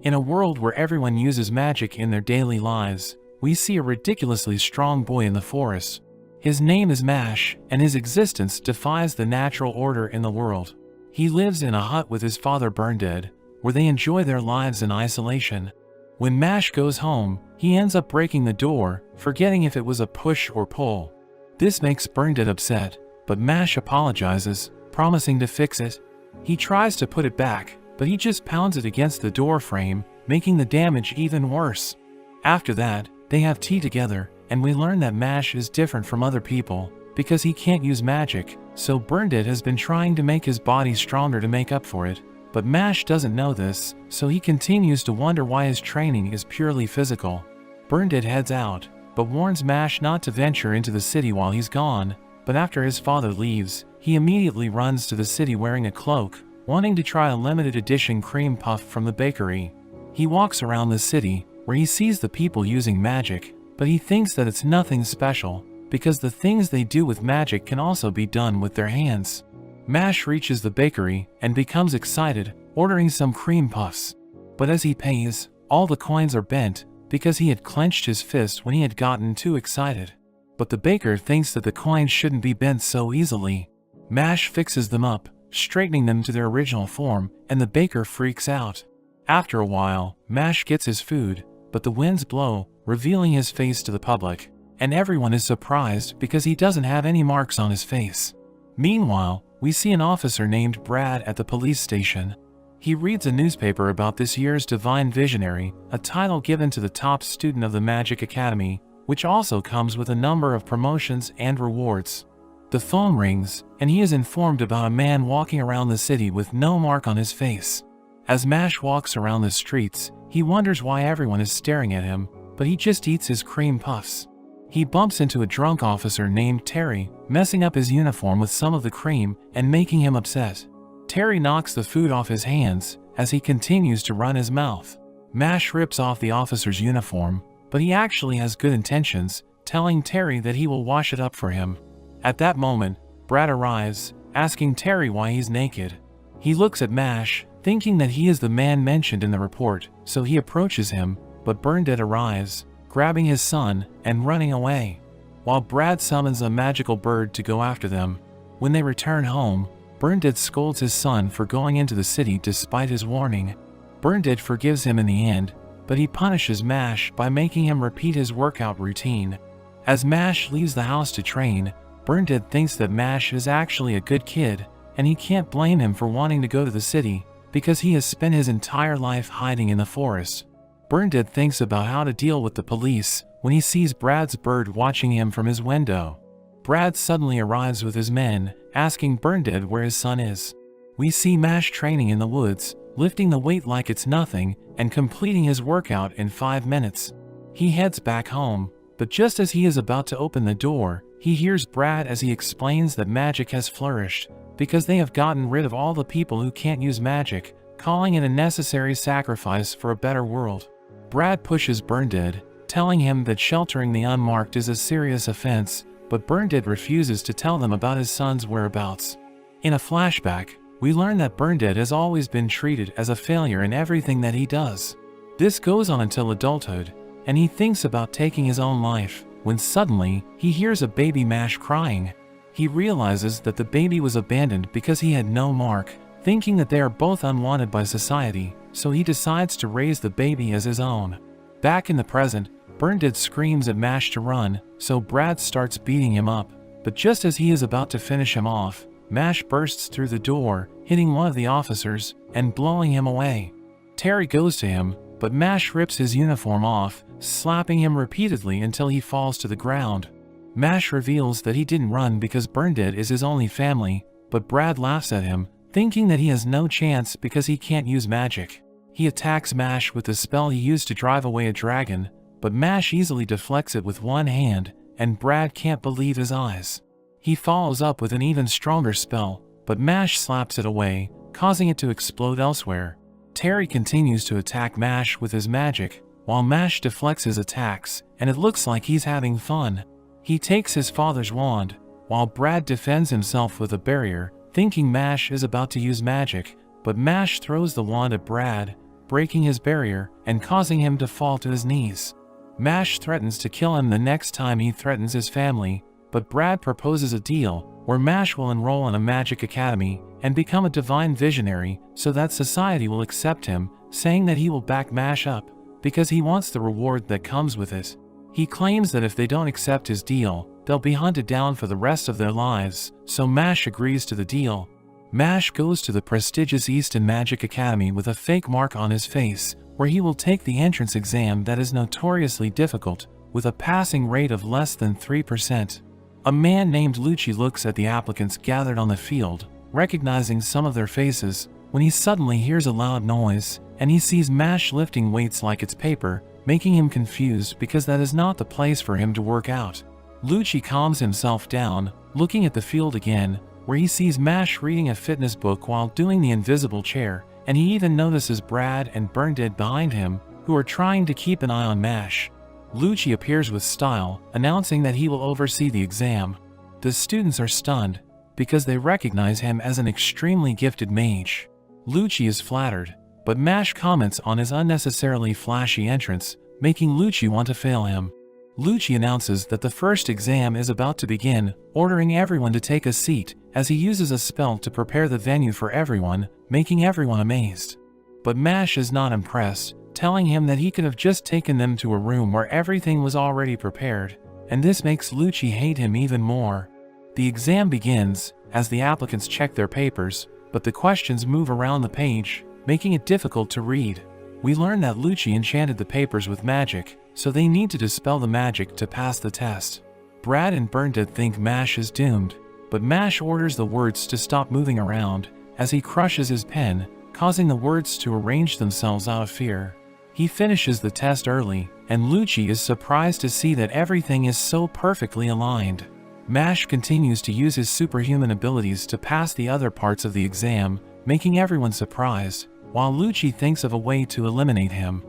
In a world where everyone uses magic in their daily lives, we see a ridiculously strong boy in the forest. His name is Mash, and his existence defies the natural order in the world. He lives in a hut with his father Burndead, where they enjoy their lives in isolation. When Mash goes home, he ends up breaking the door, forgetting if it was a push or pull. This makes Burndead upset, but Mash apologizes, promising to fix it. He tries to put it back, but he just pounds it against the door frame, making the damage even worse. After that, they have tea together, and we learn that Mash is different from other people, because he can't use magic, so Burndead has been trying to make his body stronger to make up for it, but Mash doesn't know this, so he continues to wonder why his training is purely physical. Burndead heads out, but warns Mash not to venture into the city while he's gone, but after his father leaves, he immediately runs to the city wearing a cloak, wanting to try a limited edition cream puff from the bakery. He walks around the city, where he sees the people using magic, but he thinks that it's nothing special, because the things they do with magic can also be done with their hands. Mash reaches the bakery and becomes excited, ordering some cream puffs. But as he pays, all the coins are bent, because he had clenched his fist when he had gotten too excited. But the baker thinks that the coins shouldn't be bent so easily. Mash fixes them up, straightening them to their original form, and the baker freaks out. After a while, Mash gets his food, but the winds blow, revealing his face to the public, and everyone is surprised because he doesn't have any marks on his face. Meanwhile, we see an officer named Brad at the police station. He reads a newspaper about this year's Divine Visionary, a title given to the top student of the Magic Academy, which also comes with a number of promotions and rewards. The phone rings, and he is informed about a man walking around the city with no mark on his face. As Mash walks around the streets, he wonders why everyone is staring at him, but he just eats his cream puffs. He bumps into a drunk officer named Terry, messing up his uniform with some of the cream and making him upset. Terry knocks the food off his hands as he continues to run his mouth. Mash rips off the officer's uniform, but he actually has good intentions, telling Terry that he will wash it up for him. At that moment, Brad arrives, asking Terry why he's naked. He looks at Mash, thinking that he is the man mentioned in the report, so he approaches him, but Burndead arrives, grabbing his son and running away, while Brad summons a magical bird to go after them. When they return home, Burndead scolds his son for going into the city despite his warning. Burndead forgives him in the end, but he punishes Mash by making him repeat his workout routine. As Mash leaves the house to train, Burndead thinks that Mash is actually a good kid, and he can't blame him for wanting to go to the city, because he has spent his entire life hiding in the forest. Burndead thinks about how to deal with the police when he sees Brad's bird watching him from his window. Brad suddenly arrives with his men, asking Burndead where his son is. We see Mash training in the woods, lifting the weight like it's nothing, and completing his workout in 5 minutes. He heads back home, but just as he is about to open the door, he hears Brad as he explains that magic has flourished, because they have gotten rid of all the people who can't use magic, calling it a necessary sacrifice for a better world. Brad pushes Burndead, telling him that sheltering the unmarked is a serious offense, but Burndead refuses to tell them about his son's whereabouts. In a flashback, we learn that Burndead has always been treated as a failure in everything that he does. This goes on until adulthood, and he thinks about taking his own life, when suddenly, he hears a baby Mash crying. He realizes that the baby was abandoned because he had no mark, thinking that they are both unwanted by society, so he decides to raise the baby as his own. Back in the present, Burndead screams at Mash to run, so Brad starts beating him up, but just as he is about to finish him off, Mash bursts through the door, hitting one of the officers, and blowing him away. Terry goes to him, but Mash rips his uniform off, slapping him repeatedly until he falls to the ground. Mash reveals that he didn't run because Burndead is his only family, but Brad laughs at him, thinking that he has no chance because he can't use magic. He attacks Mash with the spell he used to drive away a dragon, but Mash easily deflects it with one hand, and Brad can't believe his eyes. He follows up with an even stronger spell, but Mash slaps it away, causing it to explode elsewhere. Terry continues to attack Mash with his magic, while Mash deflects his attacks, and it looks like he's having fun. He takes his father's wand, while Brad defends himself with a barrier, thinking Mash is about to use magic, but Mash throws the wand at Brad, breaking his barrier and causing him to fall to his knees. Mash threatens to kill him the next time he threatens his family, but Brad proposes a deal where Mash will enroll in a magic academy and become a divine visionary so that society will accept him, saying that he will back Mash up because he wants the reward that comes with it. He claims that if they don't accept his deal, they'll be hunted down for the rest of their lives, so Mash agrees to the deal. Mash goes to the prestigious Easton Magic Academy with a fake mark on his face, where he will take the entrance exam that is notoriously difficult, with a passing rate of less than 3%. A man named Lucci looks at the applicants gathered on the field, recognizing some of their faces, when he suddenly hears a loud noise, and he sees Mash lifting weights like it's paper, making him confused because that is not the place for him to work out. Lucci calms himself down, looking at the field again, where he sees Mash reading a fitness book while doing the invisible chair, and he even notices Brad and Bernadette behind him, who are trying to keep an eye on Mash. Lucci appears with style, announcing that he will oversee the exam. The students are stunned, because they recognize him as an extremely gifted mage. Lucci is flattered, but Mash comments on his unnecessarily flashy entrance, making Lucci want to fail him. Lucci announces that the first exam is about to begin, ordering everyone to take a seat, as he uses a spell to prepare the venue for everyone, making everyone amazed. But Mash is not impressed, telling him that he could have just taken them to a room where everything was already prepared, and this makes Lucci hate him even more. The exam begins, as the applicants check their papers, but the questions move around the page, making it difficult to read. We learn that Lucci enchanted the papers with magic, so they need to dispel the magic to pass the test. Brad and Bernadette think Mash is doomed, but Mash orders the words to stop moving around, as he crushes his pen, causing the words to arrange themselves out of fear. He finishes the test early, and Lucci is surprised to see that everything is so perfectly aligned. Mash continues to use his superhuman abilities to pass the other parts of the exam, making everyone surprised, while Lucci thinks of a way to eliminate him.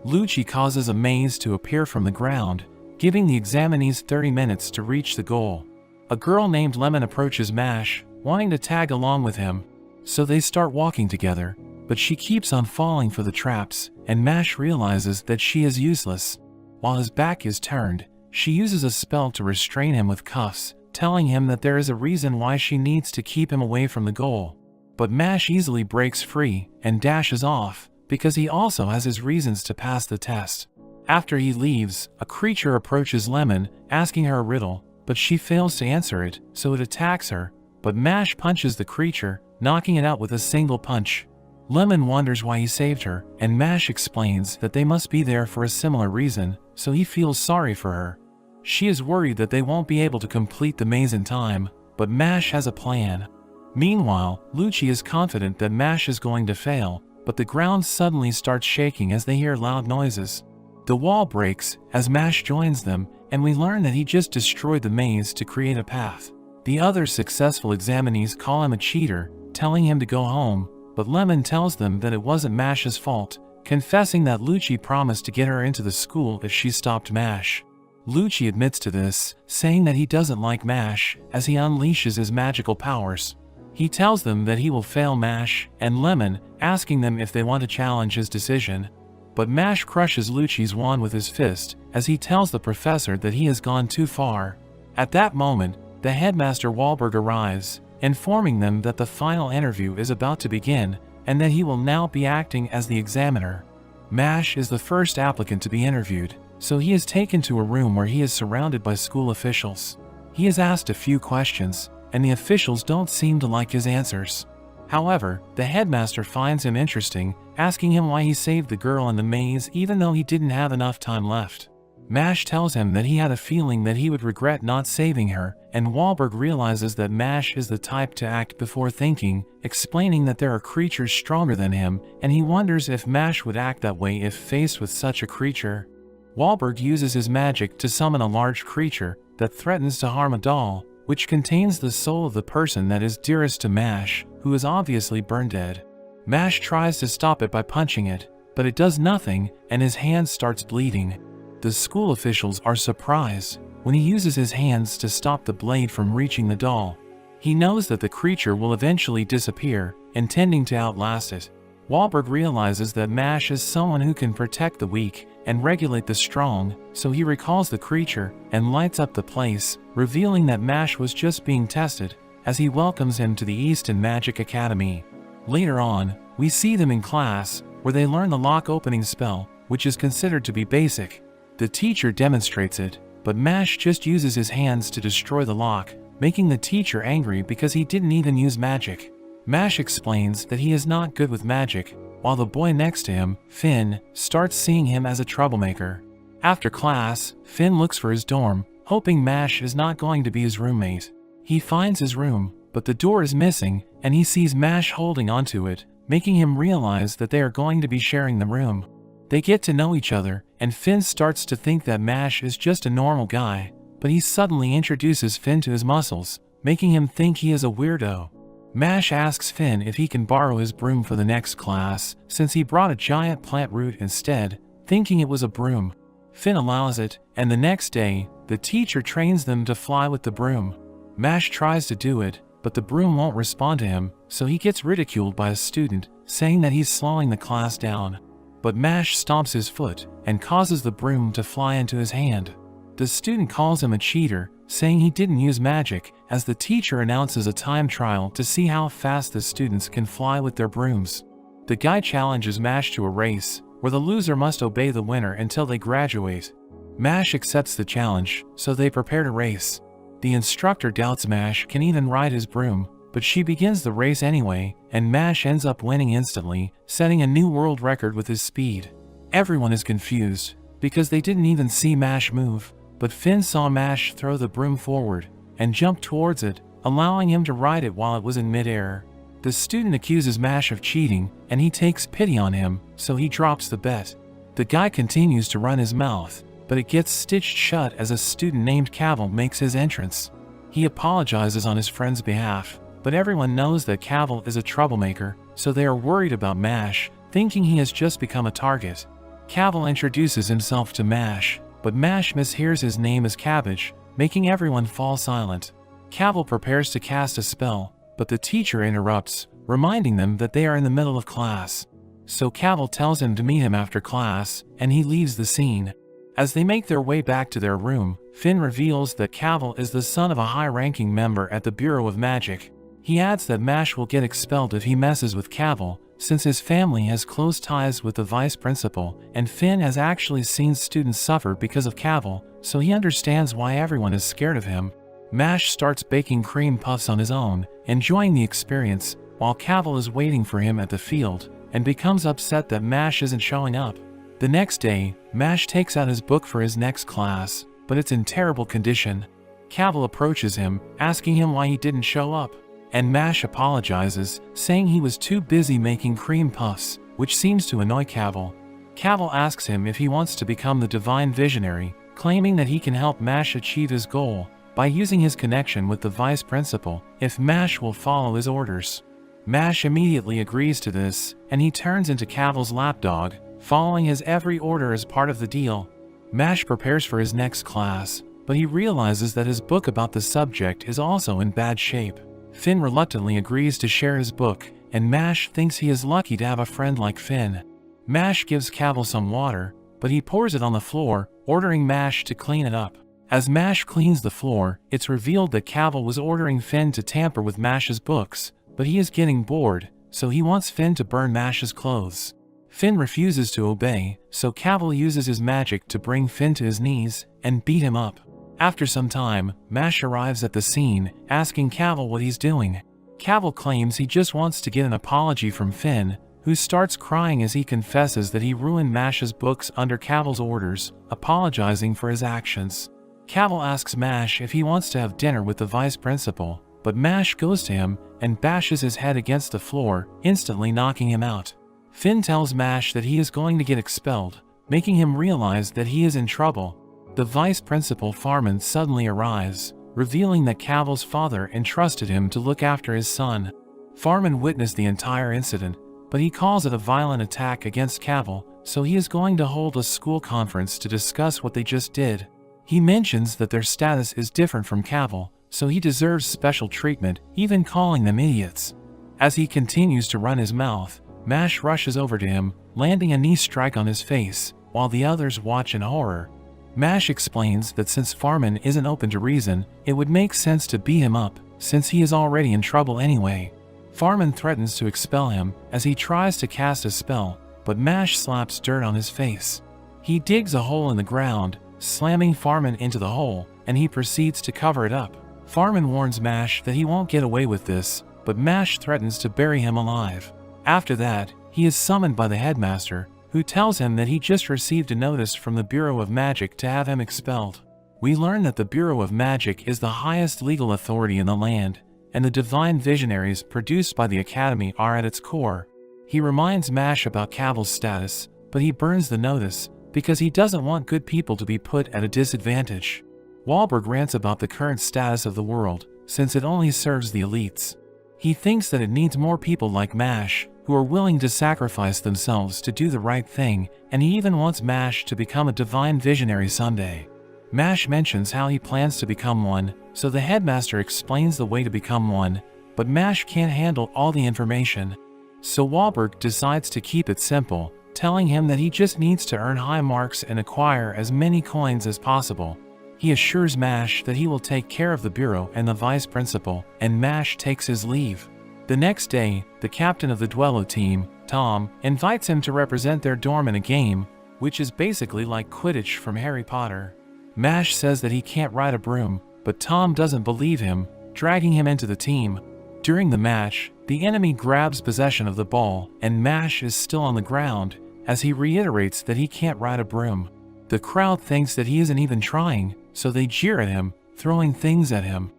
Lucci causes a maze to appear from the ground, giving the examinees 30 minutes to reach the goal. A girl named Lemon approaches Mash, wanting to tag along with him, so they start walking together, but she keeps on falling for the traps, and Mash realizes that she is useless. While his back is turned, she uses a spell to restrain him with cuffs, telling him that there is a reason why she needs to keep him away from the goal. But Mash easily breaks free and dashes off, because he also has his reasons to pass the test. After he leaves, a creature approaches Lemon, asking her a riddle, but she fails to answer it, so it attacks her, but Mash punches the creature, knocking it out with a single punch. Lemon wonders why he saved her, and Mash explains that they must be there for a similar reason, so he feels sorry for her. She is worried that they won't be able to complete the maze in time, but Mash has a plan. Meanwhile, Lucci is confident that Mash is going to fail, but the ground suddenly starts shaking as they hear loud noises. The wall breaks as Mash joins them, and we learn that he just destroyed the maze to create a path. The other successful examinees call him a cheater, telling him to go home, but Lemon tells them that it wasn't Mash's fault, confessing that Lucci promised to get her into the school if she stopped Mash. Lucci admits to this, saying that he doesn't like Mash as he unleashes his magical powers. He tells them that he will fail Mash and Lemon, asking them if they want to challenge his decision. But Mash crushes Lucci's wand with his fist as he tells the professor that he has gone too far. At that moment, the headmaster Wahlberg arrives, informing them that the final interview is about to begin and that he will now be acting as the examiner. Mash is the first applicant to be interviewed, so he is taken to a room where he is surrounded by school officials. He is asked a few questions, and the officials don't seem to like his answers. However, the headmaster finds him interesting, asking him why he saved the girl in the maze even though he didn't have enough time left. Mash tells him that he had a feeling that he would regret not saving her, and Wahlberg realizes that Mash is the type to act before thinking, explaining that there are creatures stronger than him, and he wonders if Mash would act that way if faced with such a creature. Wahlberg uses his magic to summon a large creature that threatens to harm a doll, which contains the soul of the person that is dearest to Mash, who is obviously burned dead. Mash tries to stop it by punching it, but it does nothing, and his hand starts bleeding. The school officials are surprised when he uses his hands to stop the blade from reaching the doll. He knows that the creature will eventually disappear, intending to outlast it. Wahlberg realizes that Mash is someone who can protect the weak and regulate the strong, so he recalls the creature and lights up the place, revealing that Mash was just being tested, as he welcomes him to the Easton Magic Academy. Later on, we see them in class, where they learn the lock opening spell, which is considered to be basic. The teacher demonstrates it, but Mash just uses his hands to destroy the lock, making the teacher angry because he didn't even use magic. Mash explains that he is not good with magic, while the boy next to him, Finn, starts seeing him as a troublemaker. After class, Finn looks for his dorm, hoping Mash is not going to be his roommate. He finds his room, but the door is missing, and he sees Mash holding onto it, making him realize that they are going to be sharing the room. They get to know each other, and Finn starts to think that Mash is just a normal guy, but he suddenly introduces Finn to his muscles, making him think he is a weirdo. Mash asks Finn if he can borrow his broom for the next class, since he brought a giant plant root instead, thinking it was a broom. Finn allows it, and the next day, the teacher trains them to fly with the broom. Mash tries to do it, but the broom won't respond to him, so he gets ridiculed by a student, saying that he's slowing the class down. But Mash stomps his foot, and causes the broom to fly into his hand. The student calls him a cheater, saying he didn't use magic, as the teacher announces a time trial to see how fast the students can fly with their brooms. The guy challenges Mash to a race, where the loser must obey the winner until they graduate. Mash accepts the challenge, so they prepare to race. The instructor doubts Mash can even ride his broom, but she begins the race anyway, and Mash ends up winning instantly, setting a new world record with his speed. Everyone is confused, because they didn't even see Mash move, but Finn saw Mash throw the broom forward, and jump towards it, allowing him to ride it while it was in midair. The student accuses Mash of cheating, and he takes pity on him, so he drops the bet. The guy continues to run his mouth, but it gets stitched shut as a student named Cavill makes his entrance. He apologizes on his friend's behalf, but everyone knows that Cavill is a troublemaker, so they are worried about Mash, thinking he has just become a target. Cavill introduces himself to Mash, but Mash mishears his name as Cabbage, making everyone fall silent. Cavill prepares to cast a spell, but the teacher interrupts, reminding them that they are in the middle of class. So Cavill tells him to meet him after class, and he leaves the scene. As they make their way back to their room, Finn reveals that Cavill is the son of a high-ranking member at the Bureau of Magic. He adds that Mash will get expelled if he messes with Cavill, since his family has close ties with the vice principal, and Finn has actually seen students suffer because of Cavill, so he understands why everyone is scared of him. Mash starts baking cream puffs on his own, enjoying the experience, while Cavill is waiting for him at the field, and becomes upset that Mash isn't showing up. The next day, Mash takes out his book for his next class, but it's in terrible condition. Cavill approaches him, asking him why he didn't show up, and Mash apologizes, saying he was too busy making cream puffs, which seems to annoy Cavill. Cavill asks him if he wants to become the Divine Visionary, claiming that he can help Mash achieve his goal by using his connection with the vice principal if Mash will follow his orders. Mash immediately agrees to this, and he turns into Cavill's lapdog, following his every order as part of the deal. Mash prepares for his next class, but he realizes that his book about the subject is also in bad shape. Finn reluctantly agrees to share his book, and Mash thinks he is lucky to have a friend like Finn. Mash gives Cavill some water, but he pours it on the floor, ordering Mash to clean it up. As Mash cleans the floor, it's revealed that Cavill was ordering Finn to tamper with Mash's books, but he is getting bored, so he wants Finn to burn Mash's clothes. Finn refuses to obey, so Cavill uses his magic to bring Finn to his knees and beat him up. After some time, Mash arrives at the scene, asking Cavill what he's doing. Cavill claims he just wants to get an apology from Finn, who starts crying as he confesses that he ruined Mash's books under Cavill's orders, apologizing for his actions. Cavill asks Mash if he wants to have dinner with the vice principal, but Mash goes to him and bashes his head against the floor, instantly knocking him out. Finn tells Mash that he is going to get expelled, making him realize that he is in trouble. The vice principal Farman suddenly arrives, revealing that Cavill's father entrusted him to look after his son. Farman witnessed the entire incident, but he calls it a violent attack against Cavill, so he is going to hold a school conference to discuss what they just did. He mentions that their status is different from Cavill, so he deserves special treatment, even calling them idiots. As he continues to run his mouth, Mash rushes over to him, landing a knee strike on his face, while the others watch in horror. Mash explains that since Farman isn't open to reason, it would make sense to beat him up, since he is already in trouble anyway. Farman threatens to expel him as he tries to cast a spell, but Mash slaps dirt on his face. He digs a hole in the ground, slamming Farman into the hole, and he proceeds to cover it up. Farman warns Mash that he won't get away with this, but Mash threatens to bury him alive. After that, he is summoned by the headmaster, who tells him that he just received a notice from the Bureau of Magic to have him expelled. We learn that the Bureau of Magic is the highest legal authority in the land, and the divine visionaries produced by the Academy are at its core. He reminds Mash about Cavill's status, but he burns the notice because he doesn't want good people to be put at a disadvantage. Wahlberg rants about the current status of the world, since it only serves the elites. He thinks that it needs more people like Mash, who are willing to sacrifice themselves to do the right thing, and he even wants Mash to become a divine visionary someday. Mash mentions how he plans to become one, so the headmaster explains the way to become one, but Mash can't handle all the information. So Wahlberg decides to keep it simple, telling him that he just needs to earn high marks and acquire as many coins as possible. He assures Mash that he will take care of the bureau and the vice principal, and Mash takes his leave. The next day, the captain of the Duello team, Tom, invites him to represent their dorm in a game, which is basically like Quidditch from Harry Potter. Mash says that he can't ride a broom, but Tom doesn't believe him, dragging him into the team. During the match, the enemy grabs possession of the ball, and Mash is still on the ground, as he reiterates that he can't ride a broom. The crowd thinks that he isn't even trying, so they jeer at him, throwing things at him.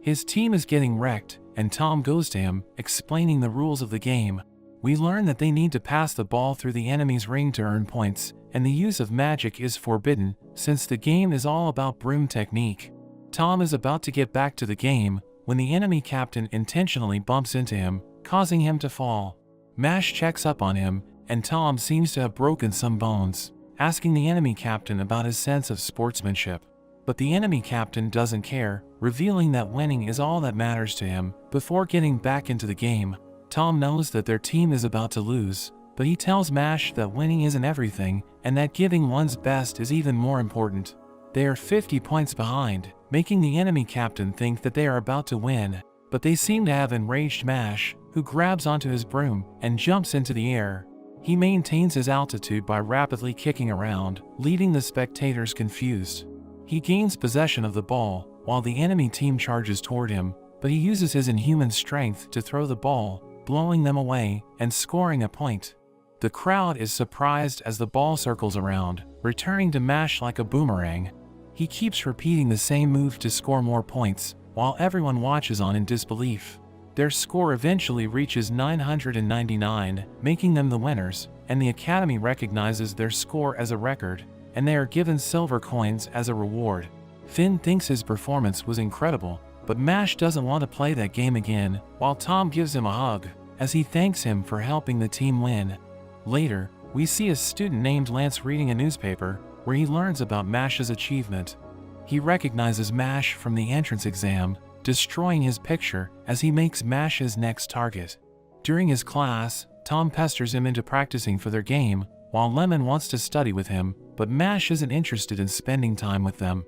His team is getting wrecked, and Tom goes to him, explaining the rules of the game. We learn that they need to pass the ball through the enemy's ring to earn points, and the use of magic is forbidden, since the game is all about broom technique. Tom is about to get back to the game, when the enemy captain intentionally bumps into him, causing him to fall. Mash checks up on him, and Tom seems to have broken some bones, asking the enemy captain about his sense of sportsmanship. But the enemy captain doesn't care, revealing that winning is all that matters to him. Before getting back into the game, Tom knows that their team is about to lose, but he tells Mash that winning isn't everything, and that giving one's best is even more important. They are 50 points behind, making the enemy captain think that they are about to win, but they seem to have enraged Mash, who grabs onto his broom and jumps into the air. He maintains his altitude by rapidly kicking around, leaving the spectators confused. He gains possession of the ball, while the enemy team charges toward him, but he uses his inhuman strength to throw the ball, blowing them away and scoring a point. The crowd is surprised as the ball circles around, returning to Mash like a boomerang. He keeps repeating the same move to score more points, while everyone watches on in disbelief. Their score eventually reaches 999, making them the winners, and the Academy recognizes their score as a record, and they are given silver coins as a reward. Finn thinks his performance was incredible, but Mash doesn't want to play that game again, while Tom gives him a hug, as he thanks him for helping the team win. Later, we see a student named Lance reading a newspaper, where he learns about Mash's achievement. He recognizes Mash from the entrance exam, destroying his picture as he makes Mash's next target. During his class, Tom pesters him into practicing for their game, while Lemon wants to study with him, but Mash isn't interested in spending time with them.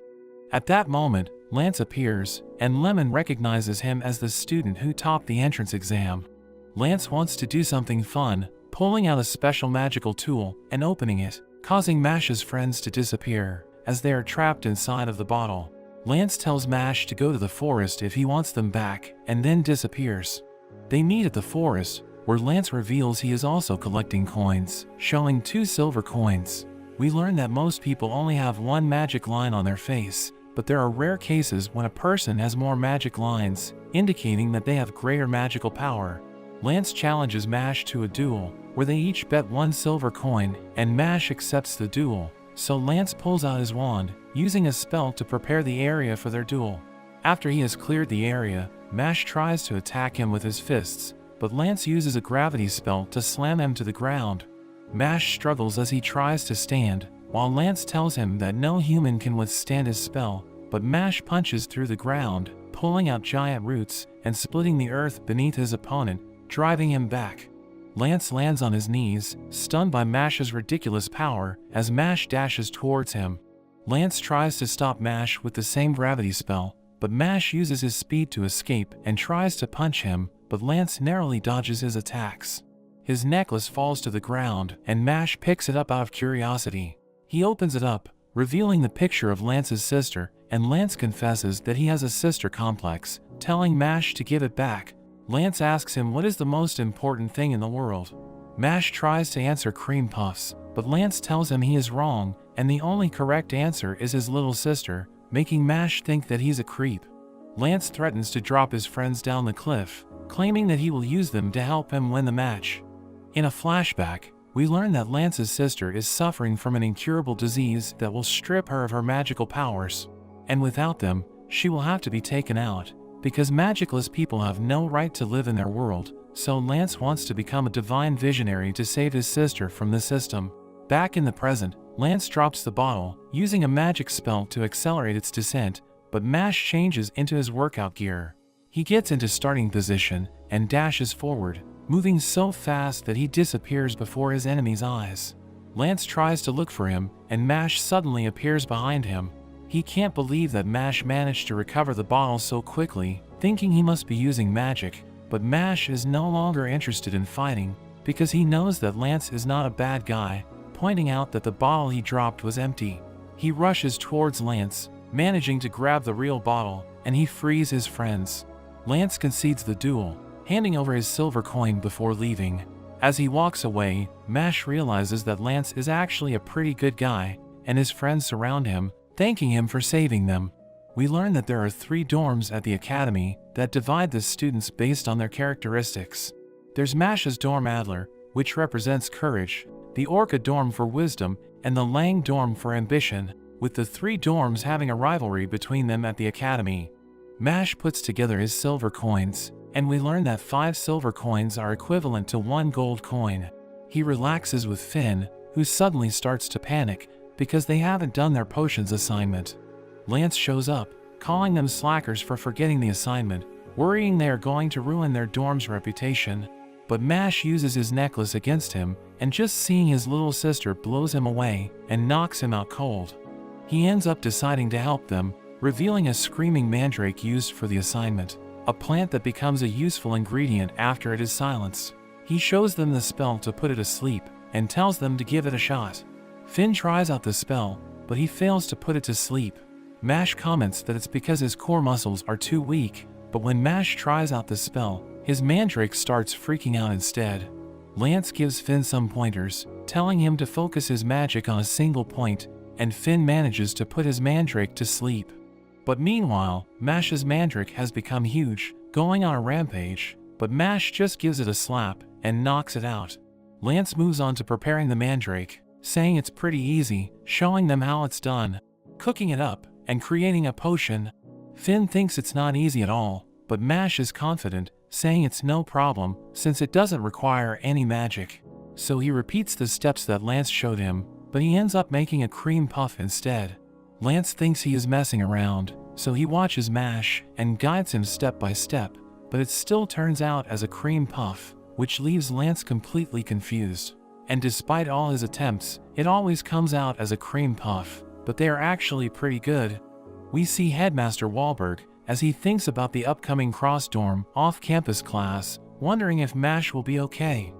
At that moment, Lance appears, and Lemon recognizes him as the student who topped the entrance exam. Lance wants to do something fun, pulling out a special magical tool and opening it, causing Mash's friends to disappear, as they are trapped inside of the bottle. Lance tells Mash to go to the forest if he wants them back, and then disappears. They meet at the forest, where Lance reveals he is also collecting coins, showing 2 silver coins. We learn that most people only have 1 magic line on their face, but there are rare cases when a person has more magic lines, indicating that they have greater magical power. Lance challenges Mash to a duel, where they each bet 1 silver coin, and Mash accepts the duel, so Lance pulls out his wand, using a spell to prepare the area for their duel. After he has cleared the area, Mash tries to attack him with his fists, but Lance uses a gravity spell to slam him to the ground. Mash struggles as he tries to stand, while Lance tells him that no human can withstand his spell, but Mash punches through the ground, pulling out giant roots and splitting the earth beneath his opponent, driving him back. Lance lands on his knees, stunned by Mash's ridiculous power, as Mash dashes towards him. Lance tries to stop Mash with the same gravity spell, but Mash uses his speed to escape and tries to punch him, but Lance narrowly dodges his attacks. His necklace falls to the ground, and Mash picks it up out of curiosity. He opens it up, revealing the picture of Lance's sister, and Lance confesses that he has a sister complex, telling Mash to give it back. Lance asks him what is the most important thing in the world. Mash tries to answer cream puffs, but Lance tells him he is wrong, and the only correct answer is his little sister, making Mash think that he's a creep. Lance threatens to drop his friends down the cliff, claiming that he will use them to help him win the match. In a flashback, we learn that Lance's sister is suffering from an incurable disease that will strip her of her magical powers, and without them, she will have to be taken out, because magicless people have no right to live in their world, so Lance wants to become a divine visionary to save his sister from the system. Back in the present, Lance drops the bottle, using a magic spell to accelerate its descent, but Mash changes into his workout gear. He gets into starting position and dashes forward, moving so fast that he disappears before his enemy's eyes. Lance tries to look for him, and Mash suddenly appears behind him. He can't believe that Mash managed to recover the bottle so quickly, thinking he must be using magic, but Mash is no longer interested in fighting, because he knows that Lance is not a bad guy, pointing out that the bottle he dropped was empty. He rushes towards Lance, managing to grab the real bottle, and he frees his friends. Lance concedes the duel, handing over his silver coin before leaving. As he walks away, Mash realizes that Lance is actually a pretty good guy, and his friends surround him, thanking him for saving them. We learn that there are 3 dorms at the academy that divide the students based on their characteristics. There's Mash's dorm Adler, which represents courage, the Orca dorm for wisdom, and the Lang dorm for ambition, with the 3 dorms having a rivalry between them at the academy. Mash puts together his silver coins, and we learn that 5 silver coins are equivalent to 1 gold coin. He relaxes with Finn, who suddenly starts to panic because they haven't done their potions assignment. Lance shows up, calling them slackers for forgetting the assignment, worrying they are going to ruin their dorm's reputation. But Mash uses his necklace against him, and just seeing his little sister blows him away and knocks him out cold. He ends up deciding to help them, revealing a screaming mandrake used for the assignment, a plant that becomes a useful ingredient after it is silenced. He shows them the spell to put it asleep, and tells them to give it a shot. Finn tries out the spell, but he fails to put it to sleep. Mash comments that it's because his core muscles are too weak, but when Mash tries out the spell, his mandrake starts freaking out instead. Lance gives Finn some pointers, telling him to focus his magic on a single point, and Finn manages to put his mandrake to sleep. But meanwhile, Mash's mandrake has become huge, going on a rampage, but Mash just gives it a slap and knocks it out. Lance moves on to preparing the mandrake, saying it's pretty easy, showing them how it's done, cooking it up, and creating a potion. Finn thinks it's not easy at all, but Mash is confident, saying it's no problem since it doesn't require any magic. So he repeats the steps that Lance showed him, but he ends up making a cream puff instead. Lance thinks he is messing around, so he watches Mash and guides him step by step, but it still turns out as a cream puff, which leaves Lance completely confused. And despite all his attempts, it always comes out as a cream puff, but they are actually pretty good. We see Headmaster Wahlberg as he thinks about the upcoming cross-dorm, off-campus class, wondering if Mash will be okay.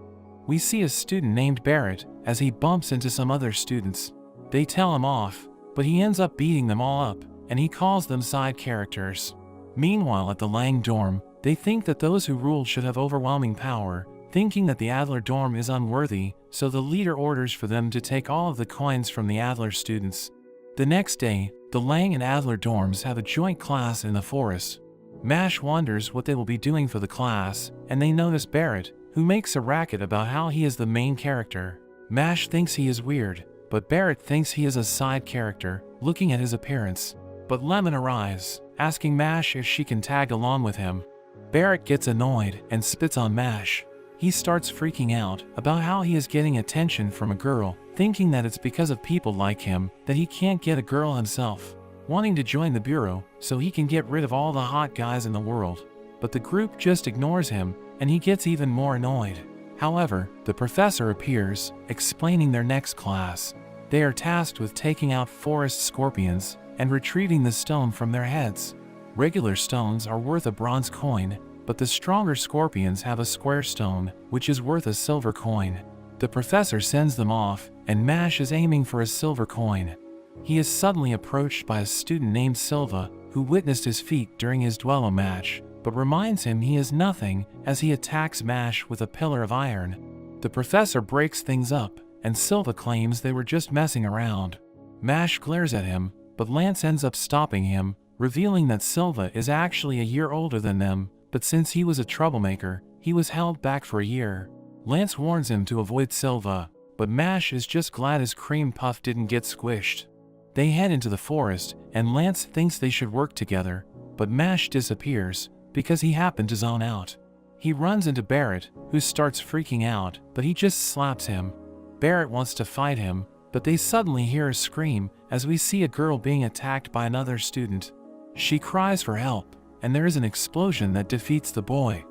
We see a student named Barrett as he bumps into some other students. They tell him off, but he ends up beating them all up, and he calls them side characters. Meanwhile at the Lang dorm, they think that those who ruled should have overwhelming power, thinking that the Adler dorm is unworthy, so the leader orders for them to take all of the coins from the Adler students. The next day, the Lang and Adler dorms have a joint class in the forest. Mash wonders what they will be doing for the class, and they notice Barrett, who makes a racket about how he is the main character. Mash thinks he is weird, but Barrett thinks he is a side character, looking at his appearance. But Lemon arrives, asking Mash if she can tag along with him. Barrett gets annoyed and spits on Mash. He starts freaking out about how he is getting attention from a girl, thinking that it's because of people like him that he can't get a girl himself, wanting to join the bureau so he can get rid of all the hot guys in the world. But the group just ignores him, and he gets even more annoyed. However, the professor appears, explaining their next class. They are tasked with taking out forest scorpions and retrieving the stone from their heads. Regular stones are worth a bronze coin, but the stronger scorpions have a square stone, which is worth a silver coin. The professor sends them off, and Mash is aiming for a silver coin. He is suddenly approached by a student named Silva, who witnessed his feat during his duello match, but reminds him he is nothing as he attacks Mash with a pillar of iron. The professor breaks things up, and Silva claims they were just messing around. Mash glares at him, but Lance ends up stopping him, revealing that Silva is actually a year older than them, but since he was a troublemaker, he was held back for a year. Lance warns him to avoid Silva, but Mash is just glad his cream puff didn't get squished. They head into the forest, and Lance thinks they should work together, but Mash disappears because he happened to zone out. He runs into Barrett, who starts freaking out, but he just slaps him. Barrett wants to fight him, but they suddenly hear a scream as we see a girl being attacked by another student. She cries for help, and there is an explosion that defeats the boy.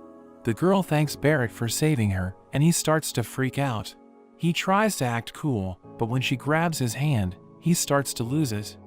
The girl thanks Barrett for saving her, and he starts to freak out. He tries to act cool, but when she grabs his hand, he starts to lose it.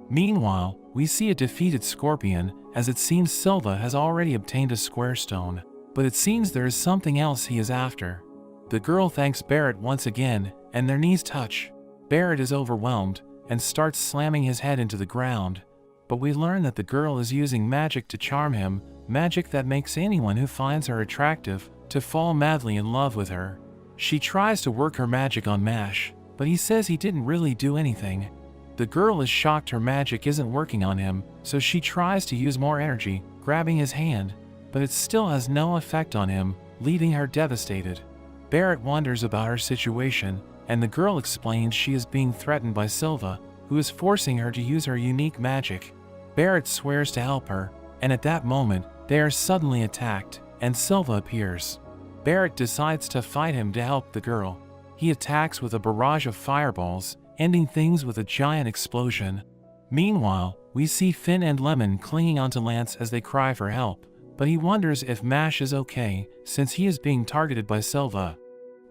Meanwhile, we see a defeated scorpion, as it seems Silva has already obtained a square stone, but it seems there is something else he is after. The girl thanks Barrett once again, and their knees touch. Barrett is overwhelmed, and starts slamming his head into the ground. But we learn that the girl is using magic to charm him, magic that makes anyone who finds her attractive to fall madly in love with her. She tries to work her magic on Mash, but he says he didn't really do anything. The girl is shocked her magic isn't working on him, so she tries to use more energy, grabbing his hand, but it still has no effect on him, leaving her devastated. Barrett wonders about her situation, and the girl explains she is being threatened by Silva, who is forcing her to use her unique magic. Barrett swears to help her, and at that moment, they are suddenly attacked, and Silva appears. Barrett decides to fight him to help the girl. He attacks with a barrage of fireballs, ending things with a giant explosion. Meanwhile, we see Finn and Lemon clinging onto Lance as they cry for help, but he wonders if Mash is okay since he is being targeted by Silva.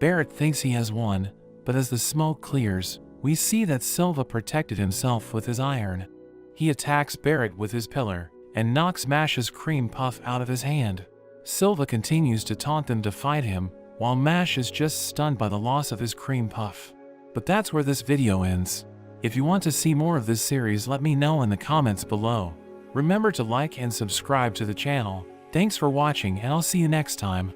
Barrett thinks he has won, but as the smoke clears, we see that Silva protected himself with his iron. He attacks Barrett with his pillar, and knocks Mash's cream puff out of his hand. Silva continues to taunt them to fight him, while Mash is just stunned by the loss of his cream puff. But that's where this video ends. If you want to see more of this series, let me know in the comments below. Remember to like and subscribe to the channel. Thanks for watching, and I'll see you next time.